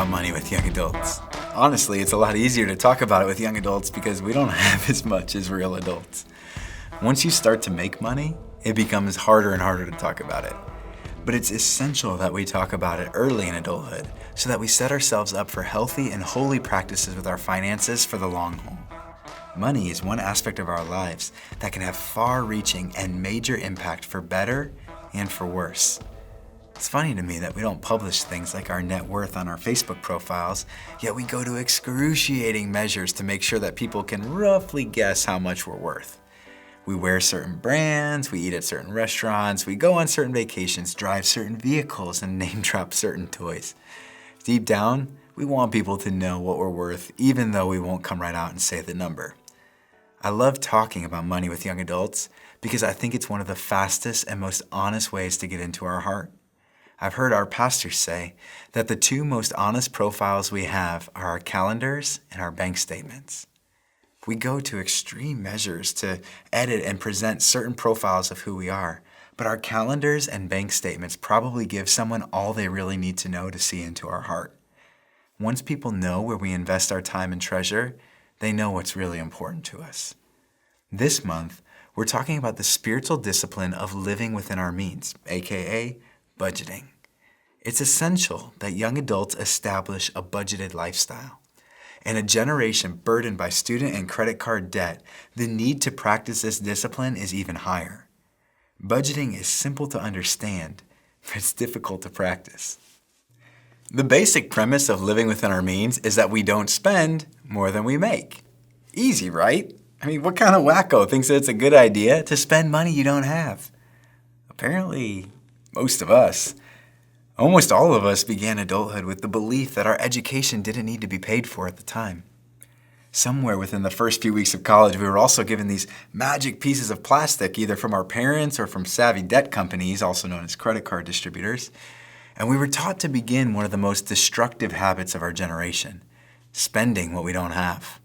about money with young adults. Honestly, it's a lot easier to talk about it with young adults because we don't have as much as real adults. Once you start to make money, it becomes harder and harder to talk about it. But it's essential that we talk about it early in adulthood so that we set ourselves up for healthy and holy practices with our finances for the long haul. Money is one aspect of our lives that can have far-reaching and major impact for better and for worse. It's funny to me that we don't publish things like our net worth on our Facebook profiles, yet we go to excruciating measures to make sure that people can roughly guess how much we're worth. We wear certain brands, we eat at certain restaurants, we go on certain vacations, drive certain vehicles, and name drop certain toys. Deep down, we want people to know what we're worth, even though we won't come right out and say the number. I love talking about money with young adults because I think it's one of the fastest and most honest ways to get into our heart. I've heard our pastors say that the two most honest profiles we have are our calendars and our bank statements. We go to extreme measures to edit and present certain profiles of who we are, but our calendars and bank statements probably give someone all they really need to know to see into our heart. Once people know where we invest our time and treasure, they know what's really important to us. This month, we're talking about the spiritual discipline of living within our means, aka budgeting. It's essential that young adults establish a budgeted lifestyle. In a generation burdened by student and credit card debt, the need to practice this discipline is even higher. Budgeting is simple to understand, but it's difficult to practice. The basic premise of living within our means is that we don't spend more than we make. Easy, right? I mean, what kind of wacko thinks that it's a good idea to spend money you don't have? Apparently, most of us. Almost all of us began adulthood with the belief that our education didn't need to be paid for at the time. Somewhere within the first few weeks of college, we were also given these magic pieces of plastic, either from our parents or from savvy debt companies, also known as credit card distributors. And we were taught to begin one of the most destructive habits of our generation, spending what we don't have.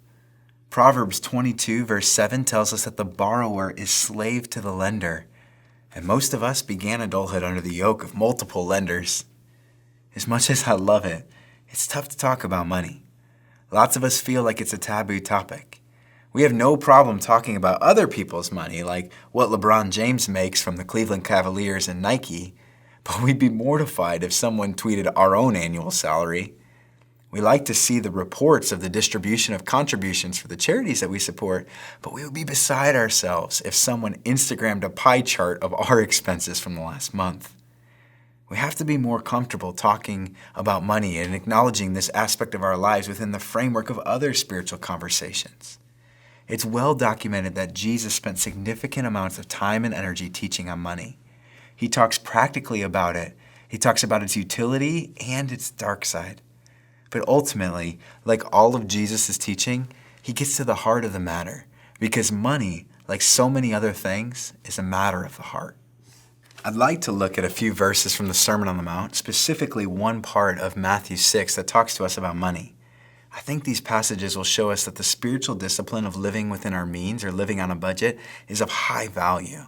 Proverbs 22 verse 7 tells us that the borrower is slave to the lender. And most of us began adulthood under the yoke of multiple lenders. As much as I love it, it's tough to talk about money. Lots of us feel like it's a taboo topic. We have no problem talking about other people's money, like what LeBron James makes from the Cleveland Cavaliers and Nike, but we'd be mortified if someone tweeted our own annual salary. We like to see the reports of the distribution of contributions for the charities that we support, but we would be beside ourselves if someone Instagrammed a pie chart of our expenses from the last month. We have to be more comfortable talking about money and acknowledging this aspect of our lives within the framework of other spiritual conversations. It's well documented that Jesus spent significant amounts of time and energy teaching on money. He talks practically about it. He talks about its utility and its dark side. But ultimately, like all of Jesus' teaching, he gets to the heart of the matter because money, like so many other things, is a matter of the heart. I'd like to look at a few verses from the Sermon on the Mount, specifically one part of Matthew 6 that talks to us about money. I think these passages will show us that the spiritual discipline of living within our means or living on a budget is of high value.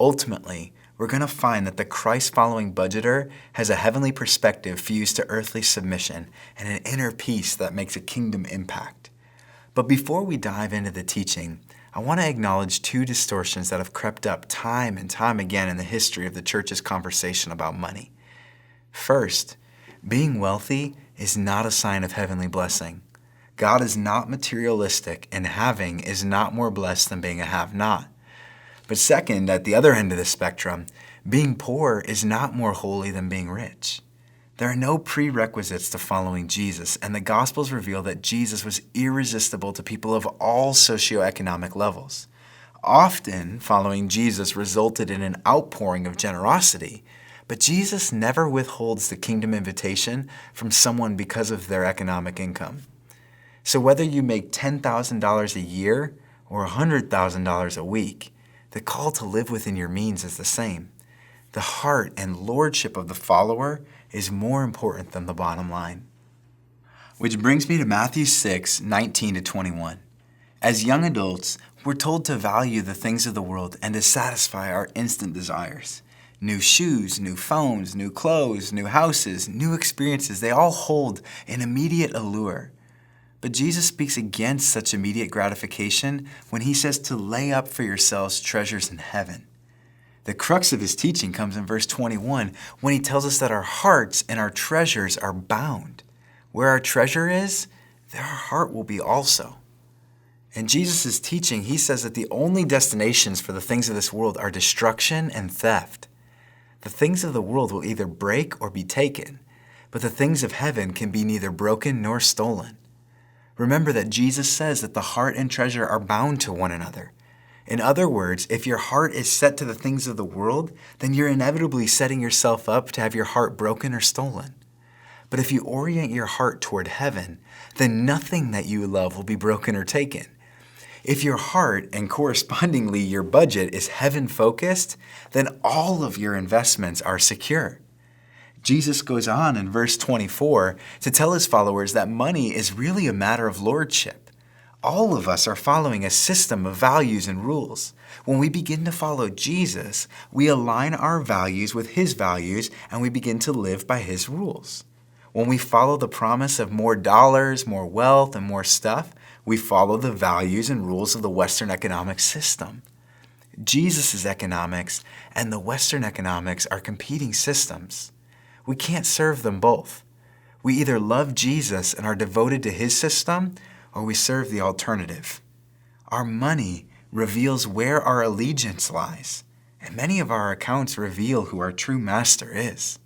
Ultimately, we're going to find that the Christ-following budgeter has a heavenly perspective fused to earthly submission and an inner peace that makes a kingdom impact. But before we dive into the teaching, I want to acknowledge two distortions that have crept up time and time again in the history of the church's conversation about money. First, being wealthy is not a sign of heavenly blessing. God is not materialistic, and having is not more blessed than being a have-not. But second, at the other end of the spectrum, being poor is not more holy than being rich. There are no prerequisites to following Jesus, and the Gospels reveal that Jesus was irresistible to people of all socioeconomic levels. Often, following Jesus resulted in an outpouring of generosity, but Jesus never withholds the kingdom invitation from someone because of their economic income. So whether you make $10,000 a year or $100,000 a week, the call to live within your means is the same. The heart and lordship of the follower is more important than the bottom line. Which brings me to Matthew 6, 19 to 21. As young adults, we're told to value the things of the world and to satisfy our instant desires. New shoes, new phones, new clothes, new houses, new experiences, they all hold an immediate allure. But Jesus speaks against such immediate gratification when he says to lay up for yourselves treasures in heaven. The crux of his teaching comes in verse 21 when he tells us that our hearts and our treasures are bound. Where our treasure is, there our heart will be also. In Jesus' teaching, he says that the only destinations for the things of this world are destruction and theft. The things of the world will either break or be taken, but the things of heaven can be neither broken nor stolen. Remember that Jesus says that the heart and treasure are bound to one another. In other words, if your heart is set to the things of the world, then you're inevitably setting yourself up to have your heart broken or stolen. But if you orient your heart toward heaven, then nothing that you love will be broken or taken. If your heart and correspondingly your budget is heaven-focused, then all of your investments are secure. Jesus goes on in verse 24 to tell his followers that money is really a matter of lordship. All of us are following a system of values and rules. When we begin to follow Jesus, we align our values with his values and we begin to live by his rules. When we follow the promise of more dollars, more wealth, and more stuff, we follow the values and rules of the Western economic system. Jesus' economics and the Western economics are competing systems. We can't serve them both. We either love Jesus and are devoted to his system, or we serve the alternative. Our money reveals where our allegiance lies, and many of our accounts reveal who our true master is.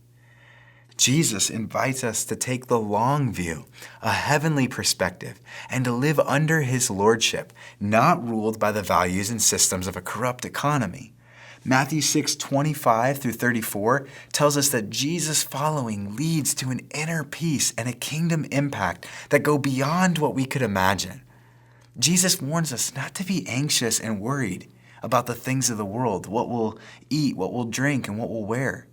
Jesus invites us to take the long view, a heavenly perspective, and to live under his lordship, not ruled by the values and systems of a corrupt economy. Matthew 6:25-34 tells us that Jesus' following leads to an inner peace and a kingdom impact that go beyond what we could imagine. Jesus warns us not to be anxious and worried about the things of the world, what we'll eat, what we'll drink, and what we'll wear.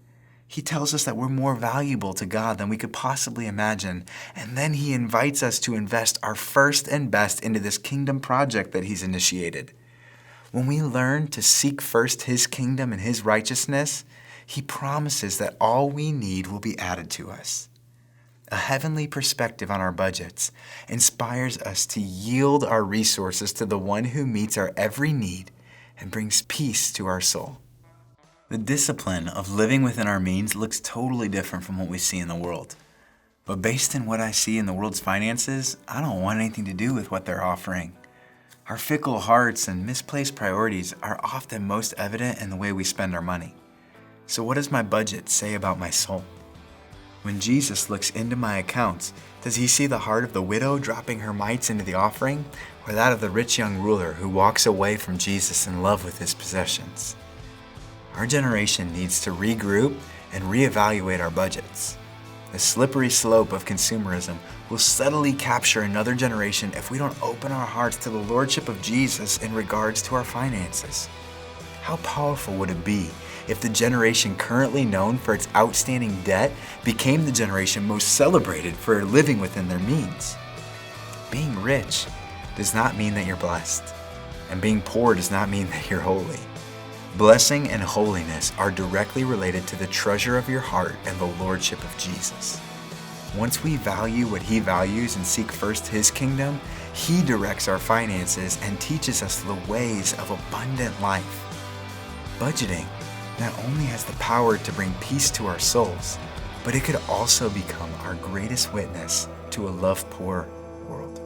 He tells us that we're more valuable to God than we could possibly imagine, and then he invites us to invest our first and best into this kingdom project that he's initiated. When we learn to seek first his kingdom and his righteousness, he promises that all we need will be added to us. A heavenly perspective on our budgets inspires us to yield our resources to the one who meets our every need and brings peace to our soul. The discipline of living within our means looks totally different from what we see in the world. But based on what I see in the world's finances, I don't want anything to do with what they're offering. Our fickle hearts and misplaced priorities are often most evident in the way we spend our money. So what does my budget say about my soul? When Jesus looks into my accounts, does he see the heart of the widow dropping her mites into the offering, or that of the rich young ruler who walks away from Jesus in love with his possessions? Our generation needs to regroup and reevaluate our budgets. The slippery slope of consumerism will subtly capture another generation if we don't open our hearts to the lordship of Jesus in regards to our finances. How powerful would it be if the generation currently known for its outstanding debt became the generation most celebrated for living within their means? Being rich does not mean that you're blessed, and being poor does not mean that you're holy. Blessing and holiness are directly related to the treasure of your heart and the lordship of Jesus. Once we value what he values and seek first his kingdom, he directs our finances and teaches us the ways of abundant life. Budgeting not only has the power to bring peace to our souls, but it could also become our greatest witness to a love-poor world.